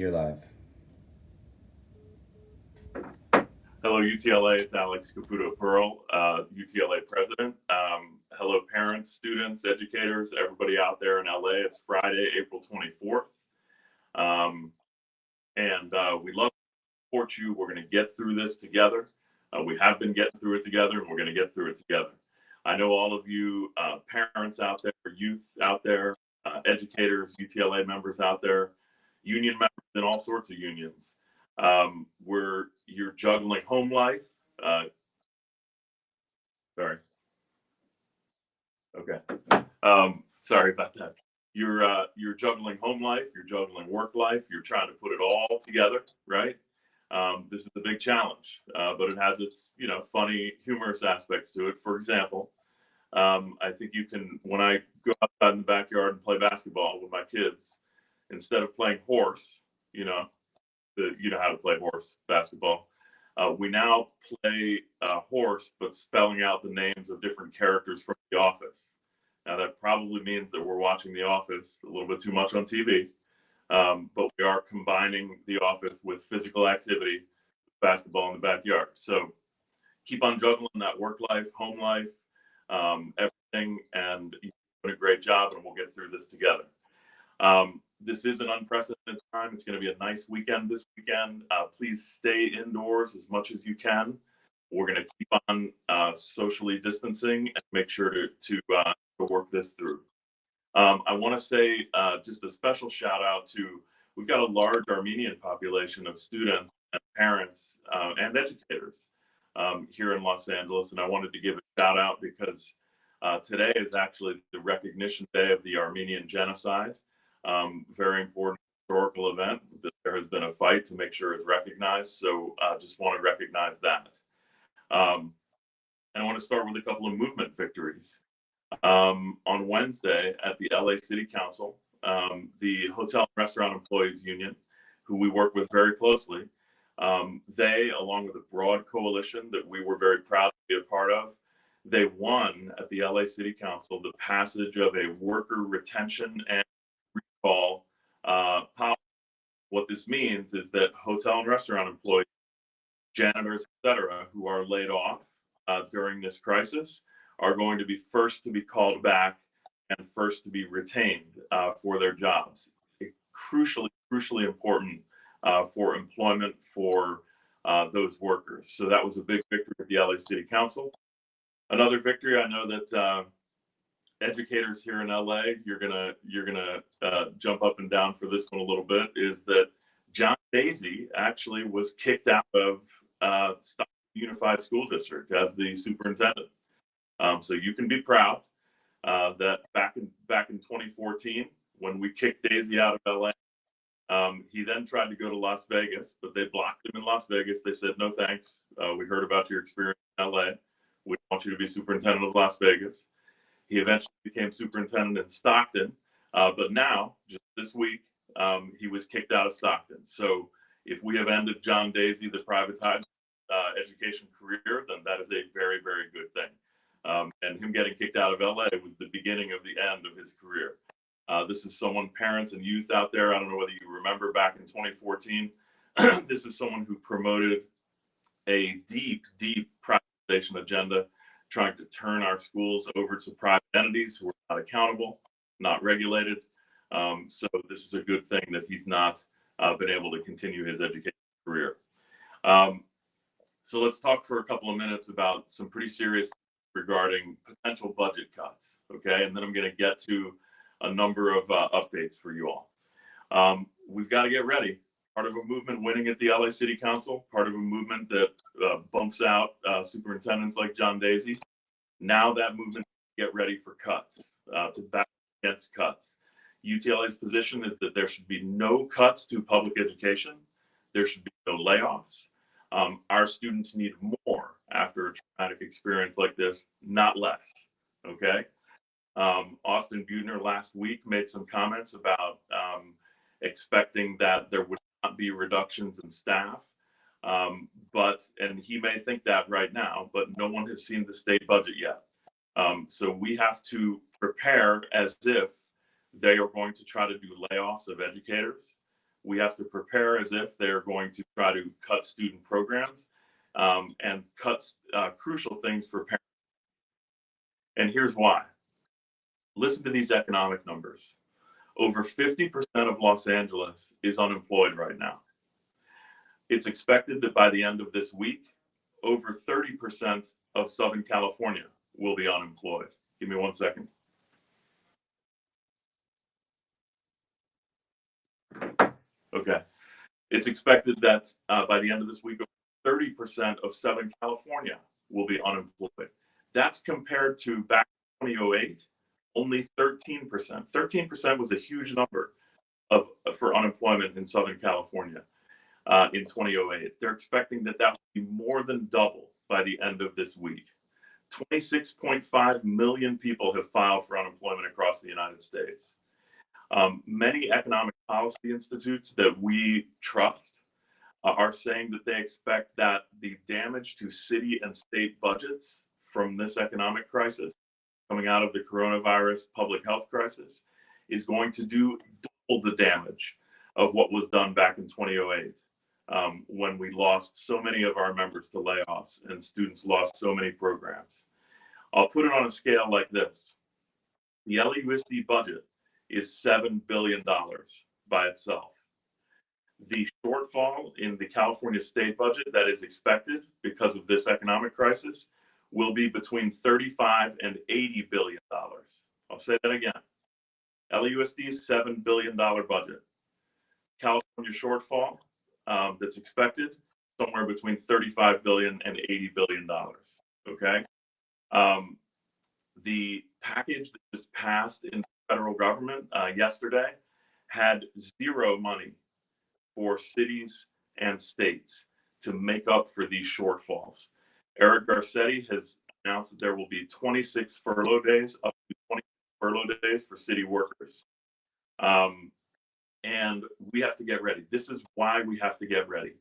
you're live. Hello, UTLA. It's Alex Caputo Pearl, UTLA president. Hello, parents, students, educators, everybody out there in LA. It's Friday, April 24th. Um, and we love to support you. We're going to get through this together. We have been getting through it together, and we're going to get through it together. I know all of you parents out there, youth out there, educators, UTLA members out there, union members in all sorts of unions. Where you're juggling home life. Uh, Sorry. Okay. Sorry about that. You're juggling home life, you're juggling work life, you're trying to put it all together, right? This is a big challenge, but it has its funny, humorous aspects to it. For example, I think you can when I go outside in the backyard and play basketball with my kids, instead of playing horse, you know, you know how to play horse basketball. We now play horse, but spelling out the names of different characters from The Office. Now, that probably means that we're watching The Office a little bit too much on TV, but we are combining The Office with physical activity, basketball in the backyard. So keep on juggling that work life, home life, everything, and you're doing a great job, and we'll get through this together. This is an unprecedented time. It's going to be a nice weekend this weekend. Please stay indoors as much as you can. We're going to keep on socially distancing and make sure to work this through. I want to say just a special shout out to we've got a large Armenian population of students and parents and educators here in Los Angeles, and I wanted to give a shout out because today is actually the recognition day of the Armenian genocide. Very important historical event that there has been a fight to make sure is recognized. So just want to recognize that. And I want to start with a couple of movement victories. On Wednesday at the LA City Council, the Hotel and Restaurant Employees Union, who we work with very closely, they, along with a broad coalition that we were very proud to be a part of, they won at the LA City Council the passage of a worker retention and recall policy. What this means is that hotel and restaurant employees, janitors, etc., who are laid off during this crisis are going to be first to be called back and first to be retained for their jobs. Crucially important for employment for those workers. So that was a big victory at the LA City Council. Another victory, I know that educators here in LA, you're gonna jump up and down for this one a little bit. Is that John Daisy actually was kicked out of Stockton Unified School District as the superintendent. So you can be proud that back in 2014, when we kicked Daisy out of LA, he then tried to go to Las Vegas, but they blocked him in Las Vegas. They said, no thanks. We heard about your experience in LA. We want you to be superintendent of Las Vegas. He eventually became superintendent in Stockton, but now, just this week, he was kicked out of Stockton. So if we have ended John Daisy, the privatized education career, then that is a very, very good thing. And him getting kicked out of LA was the beginning of the end of his career. This is someone, parents and youth out there, I don't know whether you remember back in 2014, this is someone who promoted a deep, deep privatization agenda, trying to turn our schools over to private entities who are not accountable, not regulated. So this is a good thing that he's not been able to continue his education career. So let's talk for a couple of minutes about some pretty serious regarding potential budget cuts, okay? And then I'm going to get to a number of updates for you all. We've got to get ready. Part of a movement winning at the LA City Council, part of a movement that bumps out superintendents like John Daisy. Now that movement get ready for cuts, to back against cuts. UTLA's position is that there should be no cuts to public education. There should be no layoffs. Our students need more after a traumatic experience like this, not less, okay? Austin Buettner last week made some comments about expecting that there would not be reductions in staff. And he may think that right now, but no one has seen the state budget yet. So we have to prepare as if they are going to try to do layoffs of educators. We have to prepare as if they're going to try to cut student programs and cut crucial things for parents. And here's why. Listen to these economic numbers. Over 50% of Los Angeles is unemployed right now. It's expected that by the end of this week, over 30% of Southern California will be unemployed. Give me 1 second. Okay. It's expected that by the end of this week, 30% of Southern California will be unemployed. That's compared to back in 2008, only 13%. 13% was a huge number for unemployment in Southern California in 2008. They're expecting that will be more than double by the end of this week. 26.5 million people have filed for unemployment across the United States. Many economic policy institutes that we trust are saying that they expect that the damage to city and state budgets from this economic crisis, coming out of the coronavirus public health crisis, is going to do double the damage of what was done back in 2008, when we lost so many of our members to layoffs and students lost so many programs. I'll put it on a scale like this. The LAUSD budget is $7 billion by itself. The shortfall in the California state budget that is expected because of this economic crisis will be between $35 and $80 billion. I'll say that again. LAUSD's $7 billion budget. California shortfall that's expected somewhere between $35 billion and $80 billion. Okay. The package that was passed in the federal government yesterday had zero money for cities and states to make up for these shortfalls. Eric Garcetti has announced that there will be 26 furlough days, up to 20 furlough days for city workers. And we have to get ready. This is why we have to get ready.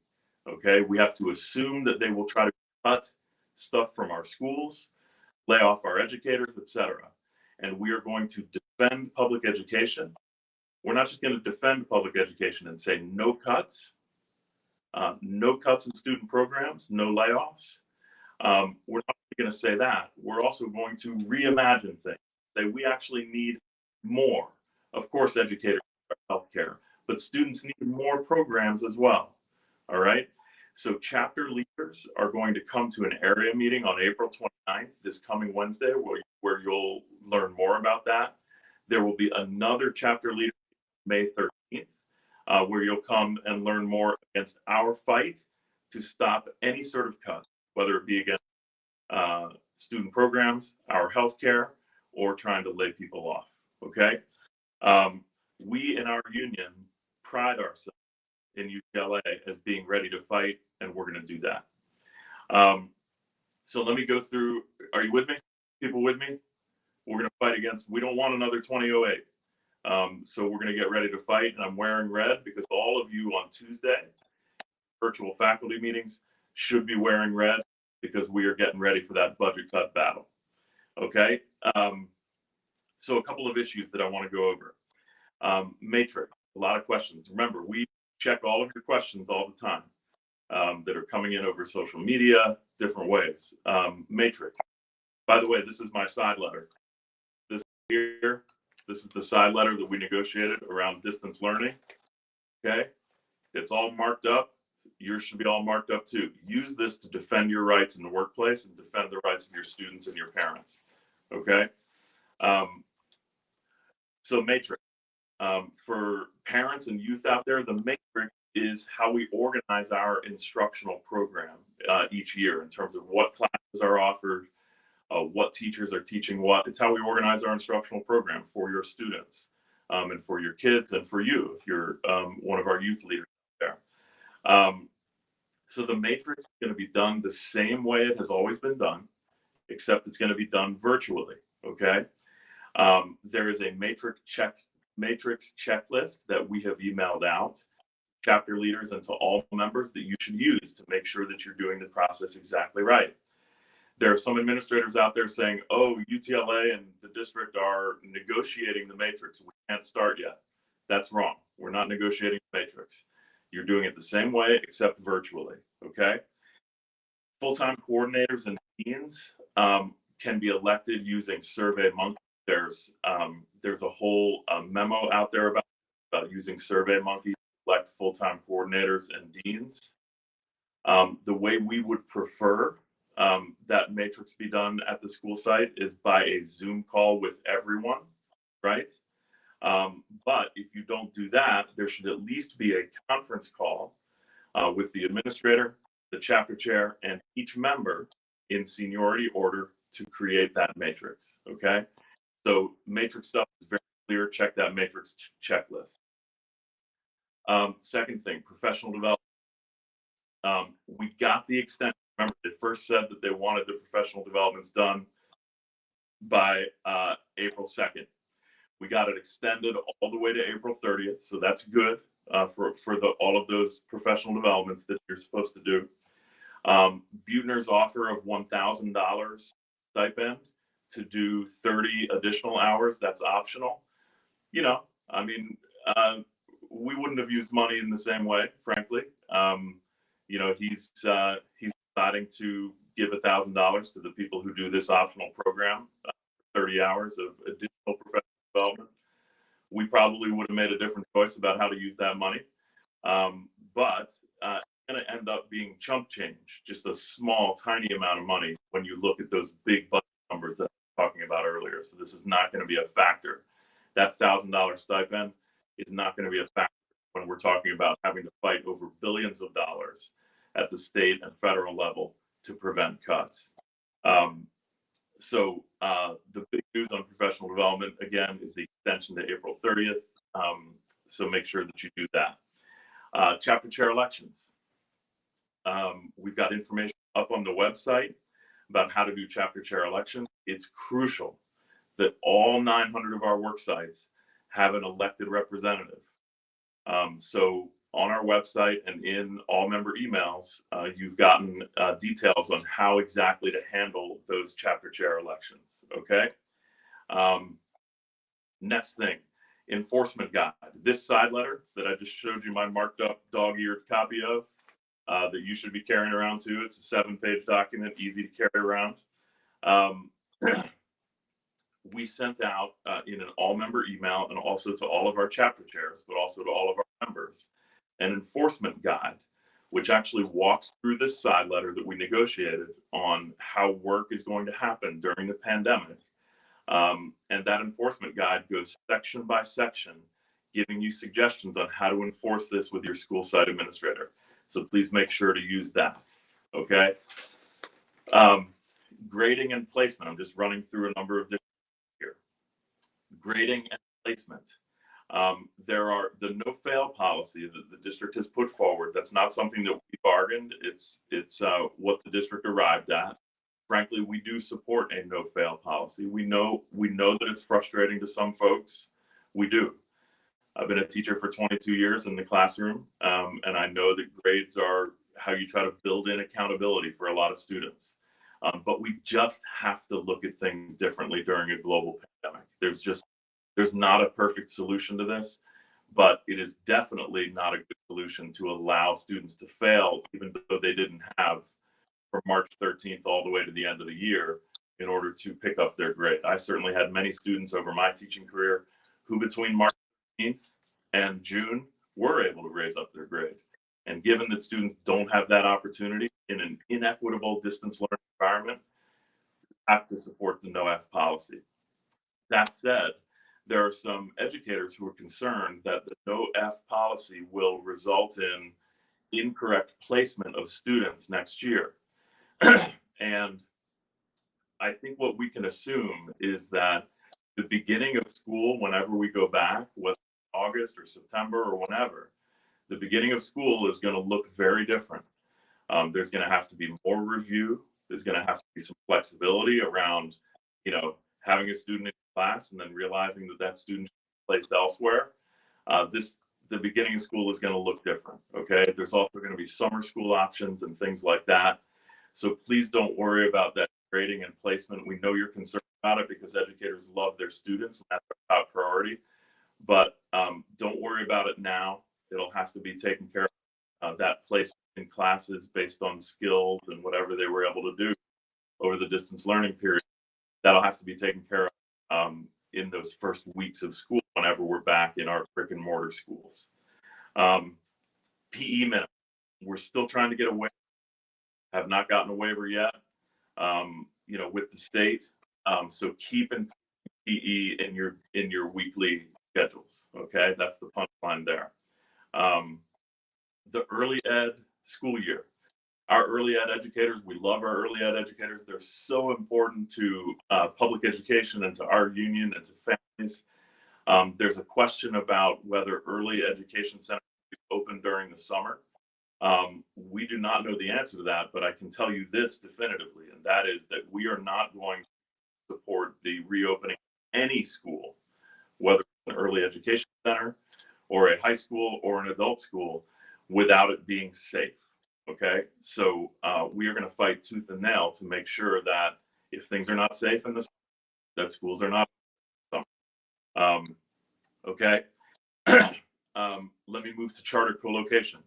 Okay, we have to assume that they will try to cut stuff from our schools, lay off our educators, etc. And we are going to defend public education. We're not just going to defend public education and say no cuts in student programs, no layoffs. We're not going to say that. We're also going to reimagine things. Say we actually need more. Of course, educators need healthcare, but students need more programs as well. All right. So chapter leaders are going to come to an area meeting on April 29th, this coming Wednesday, where you'll learn more about that. There will be another chapter leader May 13th, where you'll come and learn more against our fight to stop any sort of cut, whether it be against student programs, our healthcare, or trying to lay people off. Okay. We in our union pride ourselves in UCLA as being ready to fight, and we're going to do that. So let me go through. Are you with me? People with me? We're going to fight against. We don't want another 2008. So we're going to get ready to fight, and I'm wearing red because all of you on Tuesday, virtual faculty meetings, should be wearing red because we are getting ready for that budget cut battle. Okay. So a couple of issues that I want to go over. Matrix, a lot of questions. Remember, we check all of your questions all the time that are coming in over social media, different ways. Matrix. By the way, this is my side letter. This here, this is the side letter that we negotiated around distance learning. Okay. It's all marked up. Yours should be all marked up too. Use this to defend your rights in the workplace and defend the rights of your students and your parents. Okay. So Matrix. For parents and youth out there, the Matrix is how we organize our instructional program each year in terms of what classes are offered, what teachers are teaching what. It's how we organize our instructional program for your students and for your kids and for you if you're one of our youth leaders there. So the Matrix is going to be done the same way it has always been done, except it's going to be done virtually. Okay. There is a Matrix checklist that we have emailed out chapter leaders and to all members that you should use to make sure that you're doing the process exactly right. There are some administrators out there saying, oh, UTLA and the district are negotiating the Matrix. We can't start yet. That's wrong. We're not negotiating the matrix. You're doing it the same way, except virtually. Okay. Full-time coordinators and deans can be elected using SurveyMonkey. There's a whole memo out there about using SurveyMonkey to elect full-time coordinators and deans. The way we would prefer that matrix be done at the school site is by a Zoom call with everyone, right? But if you don't do that, there should at least be a conference call with the administrator, the chapter chair, and each member in seniority order to create that matrix. Okay. So matrix stuff is very clear. Check that matrix checklist. Second thing, professional development. We got the extension. Remember, they first said that they wanted the professional developments done by April 2nd. We got it extended all the way to April 30th. So that's good for all of those professional developments that you're supposed to do. Buettner's offer of $1,000 stipend to do 30 additional hours, that's optional. You know, I mean, we wouldn't have used money in the same way, frankly. You know, he's deciding to give $1,000 to the people who do this optional program, 30 hours of additional professional development. We probably would have made a different choice about how to use that money. But it's going to end up being chump change, just a small, tiny amount of money when you look at those big budget numbers that I was talking about earlier. So this is not going to be a factor. That $1,000 stipend is not going to be a factor when we're talking about having to fight over billions of dollars at the state and federal level to prevent cuts. So the big news on professional development, again, is the extension to April 30th. So make sure that you do that. Chapter chair elections. We've got information up on the website about how to do chapter chair elections. It's crucial that all 900 of our work sites have an elected representative. So on our website and in all member emails, you've gotten details on how exactly to handle those chapter chair elections. Okay. Next thing, enforcement guide. This side letter that I just showed you my marked up dog-eared copy of that you should be carrying around too. It's a 7-page document, easy to carry around. We sent out in an all-member email and also to all of our chapter chairs, but also to all of our members, an enforcement guide, which actually walks through this side letter that we negotiated on how work is going to happen during the pandemic. And that enforcement guide goes section by section, giving you suggestions on how to enforce this with your school site administrator. So please make sure to use that. Okay. Grading and placement. I'm just running through a number of different here. Grading and placement. There are the no-fail policy that the district has put forward. That's not something that we bargained. It's what the district arrived at. Frankly, we do support a no-fail policy. We know that it's frustrating to some folks. We do. I've been a teacher for 22 years in the classroom, and I know that grades are how you try to build in accountability for a lot of students. But we just have to look at things differently during a global pandemic. There's not a perfect solution to this, but it is definitely not a good solution to allow students to fail, even though they didn't have from March 13th all the way to the end of the year in order to pick up their grade. I certainly had many students over my teaching career who between March 13th and June were able to raise up their grade. And given that students don't have that opportunity in an inequitable distance learning environment, we have to support the no-F policy. That said, there are some educators who are concerned that the no-F policy will result in incorrect placement of students next year. And I think what we can assume is that the beginning of school, whenever we go back, whether August or September or whenever, the beginning of school is going to look very different. There's going to have to be more review. There's going to have to be some flexibility around, having a student in class and then realizing that that student is placed elsewhere. The beginning of school is going to look different. Okay. There's also going to be summer school options and things like that. So please don't worry about that grading and placement. We know you're concerned about it because educators love their students and that's our top priority. But Don't worry about it now. It'll have to be taken care of. That place in classes based on skills and whatever they were able to do over the distance learning period, that'll have to be taken care of in those first weeks of school whenever we're back in our brick and mortar schools. PE minimum, we're still trying to get a waiver. Have not gotten a waiver yet, with the state. So keep in PE in your weekly schedules. Okay, that's the punchline there. The early ed school year. Our early ed educators, we love our early ed educators. They're so important to public education and to our union and to families. There's a question about whether early education centers will be open during the summer. We do not know the answer to that, but I can tell you this definitively, and that is that we are not going to support the reopening of any school, whether it's an early education center or a high school or an adult school, without it being safe. Okay, so we are going to fight tooth and nail to make sure that if things are not safe in the summer, that schools are not. Okay, let me move to charter co-location.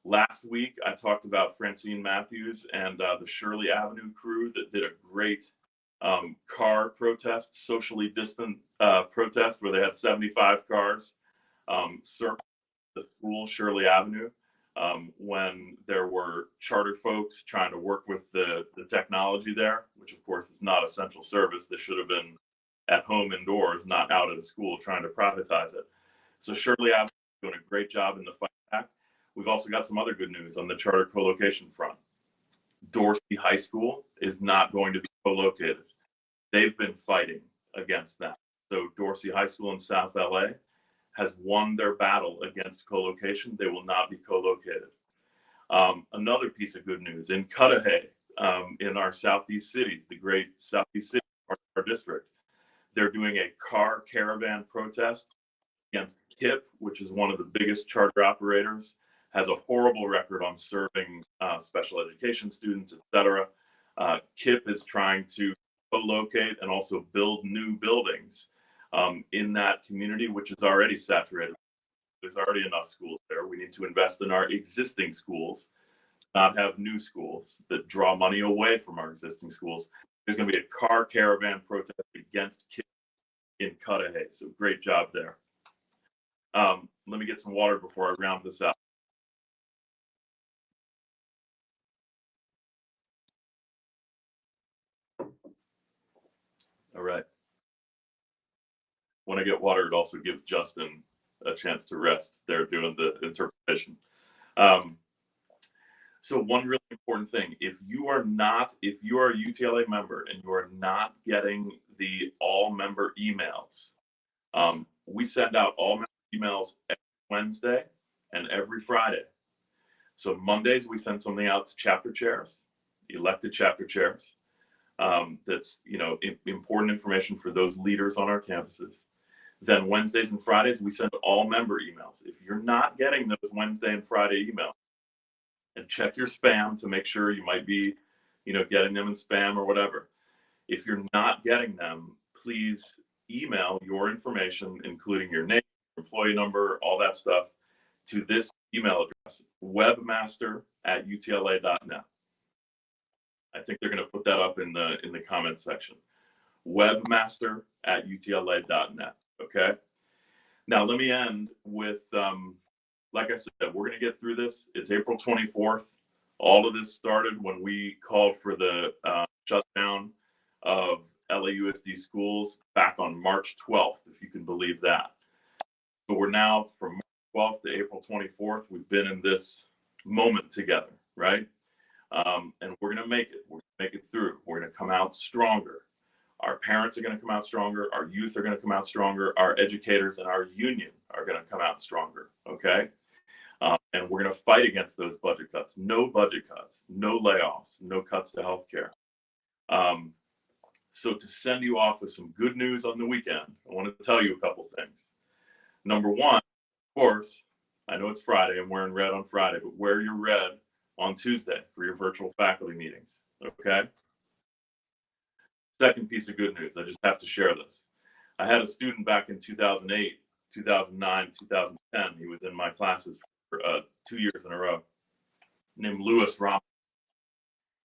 Last week, I talked about Francine Matthews and the Shirley Avenue crew that did a great car protest, socially distant protest where they had 75 cars circle the school, Shirley Avenue, when there were charter folks trying to work with the technology there, which of course is not essential service. They should have been at home indoors, not out at a school trying to privatize it. So Shirley Avenue is doing a great job in the fight back. We've also got some other good news on the charter co-location front. Dorsey High School is not going to be co-located. They've been fighting against that. So Dorsey High School in South LA has won their battle against co-location. They will not be co-located. Another piece of good news, in Cudahy, in our Southeast cities, the great Southeast city, our district, they're doing a car caravan protest against KIPP, which is one of the biggest charter operators, has a horrible record on serving special education students, etc. KIPP is trying to co-locate and also build new buildings in that community, which is already saturated. There's already enough schools there. We need to invest in our existing schools, not have new schools that draw money away from our existing schools. There's going to be a car caravan protest against KIPP in Cudahy. So great job there. Let me get some water before I round this out. All right. When I get water, it also gives Justin a chance to rest. They're doing the interpretation. So one really important thing, if you are a UTLA member and you are not getting the all member emails, we send out all member emails every Wednesday and every Friday. So Mondays, we send something out to chapter chairs, elected chapter chairs. That's important information for those leaders on our campuses. Then Wednesdays and Fridays, we send all member emails. If you're not getting those Wednesday and Friday emails, and check your spam to make sure you might be, getting them in spam or whatever. If you're not getting them, please email your information, including your name, employee number, all that stuff, to this email address, webmaster@utla.net. I think they're going to put that up in the comments section. Webmaster@utla.net. Okay. Now let me end with, like I said, we're going to get through this. It's April 24th. All of this started when we called for the shutdown of LAUSD schools back on March 12th, if you can believe that. So we're now from March 12th to April 24th. We've been in this moment together, right? And we're going to make it. We're going to make it through. We're going to come out stronger. Our parents are going to come out stronger. Our youth are going to come out stronger. Our educators and our union are going to come out stronger. Okay. And we're going to fight against those budget cuts. No budget cuts, no layoffs, no cuts to healthcare. So to send you off with some good news on the weekend, I want to tell you a couple things. Number one, of course, I know it's Friday. I'm wearing red on Friday, but wear your red on Tuesday for your virtual faculty meetings. Okay. Second piece of good news, I just have to share this. I had a student back in 2008 2009, 2010. He was in my classes for 2 years in a row, named Louis Ramos.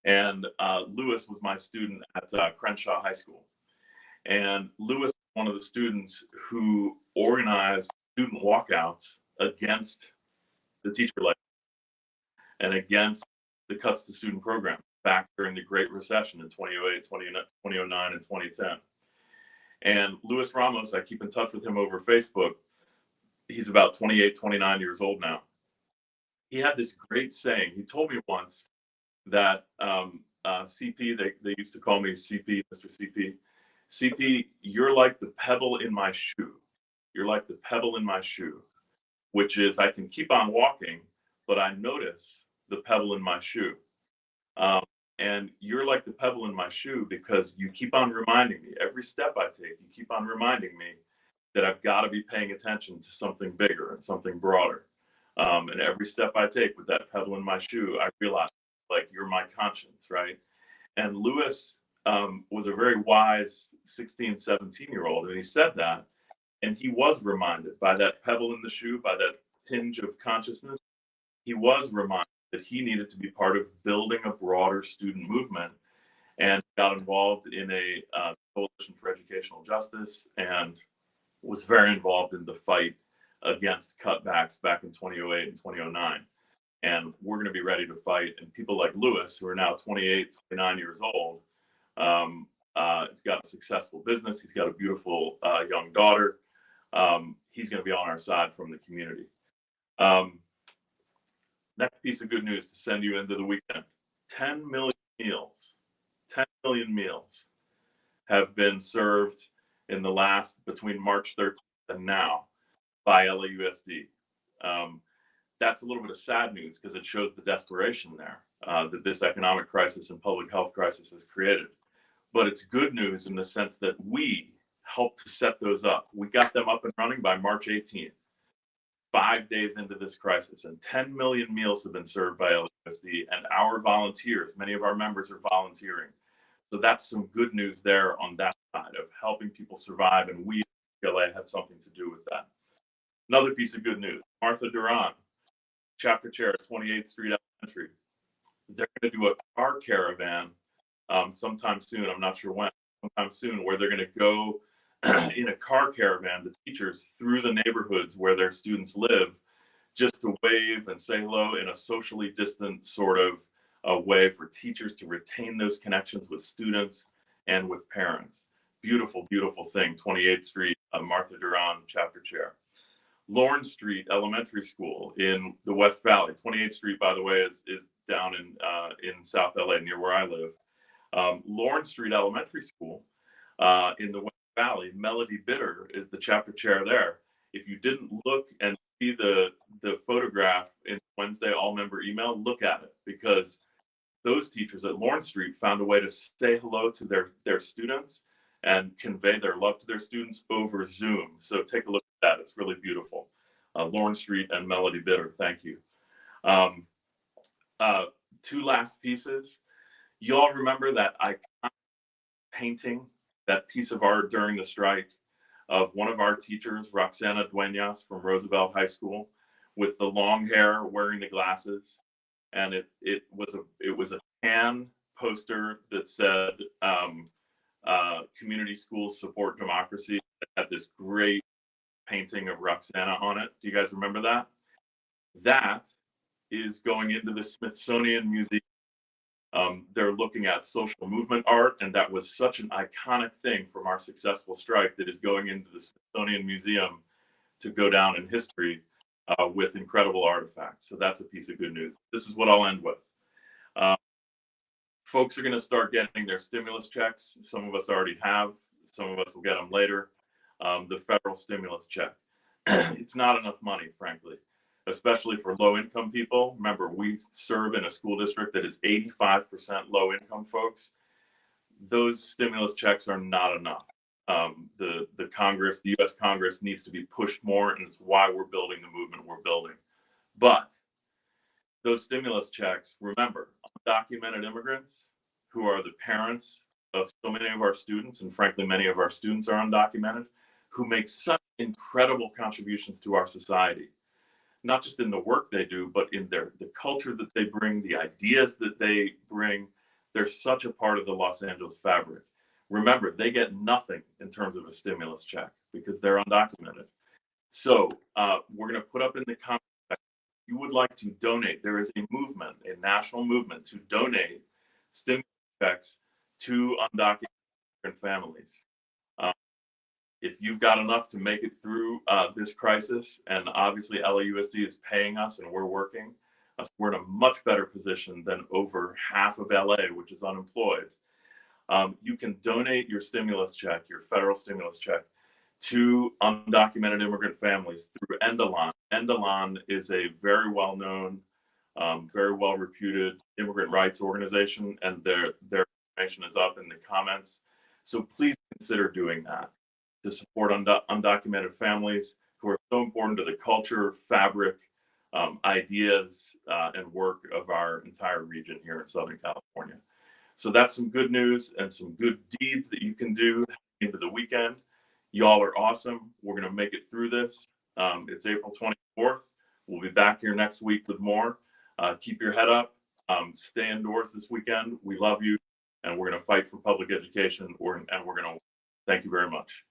And Louis was my student at Crenshaw High School. And Louis was one of the students who organized student walkouts against the teacher life and against the cuts to student programs back during the Great Recession in 2008, 2009, and 2010. And Louis Ramos, I keep in touch with him over Facebook. He's about 28, 29 years old now. He had this great saying. He told me once that CP, they used to call me CP, Mr. CP. CP, you're like the pebble in my shoe. You're like the pebble in my shoe, which is I can keep on walking, but I notice the pebble in my shoe. And you're like the pebble in my shoe because you keep on reminding me every step I take, you keep on reminding me that I've got to be paying attention to something bigger and something broader. And every step I take with that pebble in my shoe, I realize like you're my conscience, right? And Louis was a very wise 16, 17-year-old. And he said that. And he was reminded by that pebble in the shoe, by that tinge of consciousness. He was reminded that he needed to be part of building a broader student movement and got involved in a coalition for educational justice and was very involved in the fight against cutbacks back in 2008 and 2009. And we're going to be ready to fight. And people like Louis, who are now 28, 29 years old, he's got a successful business. He's got a beautiful young daughter. He's going to be on our side from the community. Next piece of good news to send you into the weekend. 10 million meals have been served in the last, between March 13th and now, by LAUSD. That's a little bit of sad news because it shows the desperation there that this economic crisis and public health crisis has created. But it's good news in the sense that we helped to set those up. We got them up and running by March 18th, 5 days into this crisis, and 10 million meals have been served by LAUSD, and our volunteers, many of our members are volunteering. So that's some good news there on that side of helping people survive, and we at LA had something to do with that. Another piece of good news, Martha Duran, chapter chair at 28th Street Elementary. They're going to do a car caravan sometime soon, I'm not sure when, sometime soon, where they're going to go in a car caravan, the teachers, through the neighborhoods where their students live, just to wave and say hello in a socially distant sort of way for teachers to retain those connections with students and with parents. Beautiful, beautiful thing. 28th Street, Martha Duran, chapter chair. Lawrence Street Elementary School in the West Valley. 28th Street, by the way, is down in South LA, near where I live. Lawrence Street Elementary School in the West Valley, Melody Bitter is the chapter chair there. If you didn't look and see the photograph in Wednesday all-member email, look at it, because those teachers at Lawrence Street found a way to say hello to their students and convey their love to their students over Zoom. So take a look at that. It's really beautiful. Lawrence Street and Melody Bitter, thank you. Two last pieces. You all remember that iconic painting, that piece of art during the strike of one of our teachers, Roxana Duenas from Roosevelt High School, with the long hair, wearing the glasses, and it was a tan poster that said "Community Schools Support Democracy." It had this great painting of Roxana on it. Do you guys remember that? That is going into the Smithsonian Museum. They're looking at social movement art, and that was such an iconic thing from our successful strike that is going into the Smithsonian Museum to go down in history with incredible artifacts. So that's a piece of good news. This is what I'll end with. Folks are going to start getting their stimulus checks. Some of us already have. Some of us will get them later. The federal stimulus check. It's not enough money, frankly, especially for low-income people. Remember, we serve in a school district that is 85% low-income folks. Those stimulus checks are not enough. The Congress, the U.S. Congress needs to be pushed more, and it's why we're building the movement we're building. But those stimulus checks, remember, undocumented immigrants who are the parents of so many of our students, and frankly, many of our students are undocumented, who make such incredible contributions to our society, not just in the work they do, but in the culture that they bring, the ideas that they bring. They're such a part of the Los Angeles fabric. Remember, they get nothing in terms of a stimulus check because they're undocumented. So we're going to put up in the comments if you would like to donate. There is a movement, a national movement to donate stimulus checks to undocumented families. If you've got enough to make it through this crisis, and obviously LAUSD is paying us and we're working, we're in a much better position than over half of LA, which is unemployed. You can donate your stimulus check, your federal stimulus check, to undocumented immigrant families through Endelon. Endelon is a very well-known, very well-reputed immigrant rights organization, and their information is up in the comments. So please consider doing that to support undocumented families who are so important to the culture, fabric, ideas, and work of our entire region here in Southern California. So that's some good news and some good deeds that you can do into the weekend. Y'all are awesome. We're going to make it through this. It's April 24th. We'll be back here next week with more. Keep your head up. Stay indoors this weekend. We love you, and we're going to fight for public education, and we're going to thank you very much.